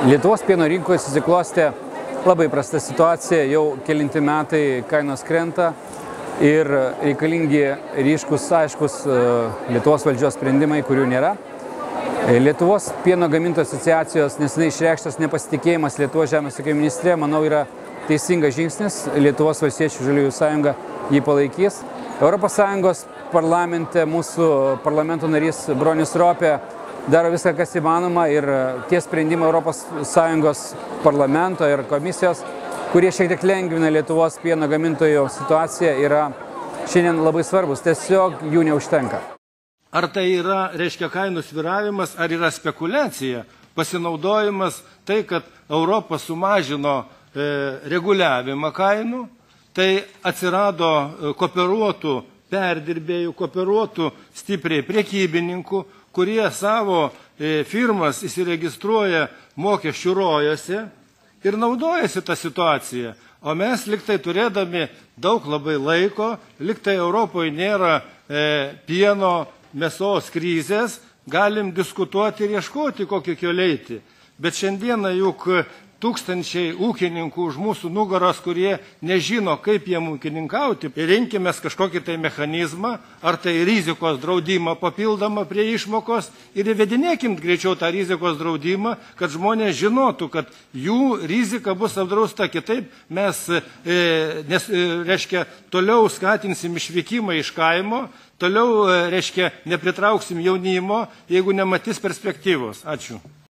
Lietuvos pieno rinkoje susiklostė labai prasta situacija, jau kelinti metai kainos krenta ir reikalingi ryškus, aiškus Lietuvos valdžios sprendimai, kurių nėra. Lietuvos pieno gamintojų asociacijos nesenai išreikštas nepasitikėjimas Lietuvos žemės ūkio ministre, manau, yra teisingas žingsnis. Lietuvos valstiečių žaliųjų sąjunga jį palaikys. ES parlamente mūsų parlamento narys Bronius Ropė daro viską, kas įmanoma, ir tie sprendimai ES parlamento ir komisijos, kurie šiek tiek lengvina Lietuvos pieno gamintojų situaciją, yra šiandien labai svarbus. Tiesiog jų neužtenka. Ar tai yra, reiškia, kainų sviravimas, ar yra spekulacija, pasinaudojimas tai, kad Europa sumažino reguliavimą kainų, tai atsirado kooperuotų perdirbėjų, kooperuotų stipriai prekybininkų, kurie savo firmas įsiregistruoja mokesčių rojuose ir naudojasi tą situaciją. O mes liktai turėdami daug labai laiko, liktai Europoje nėra pieno, mėsos krizės, galim diskutuoti ir ieškoti, kokio kelio eiti. Bet šiandieną juk tūkstančiai ūkininkų už mūsų nugaros, kurie nežino, kaip jiem ūkininkauti. Rinkimės kažkokį tai mechanizmą, ar tai rizikos draudimą papildomą prie išmokos ir įvedinėkim greičiau tą rizikos draudimą, kad žmonės žinotų, kad jų rizika bus apdrausta. Kitaip mes, reiškia, toliau skatinsim išvykimą iš kaimo, toliau, reiškia, nepritrauksim jaunimo, jeigu nematys perspektyvos. Ačiū.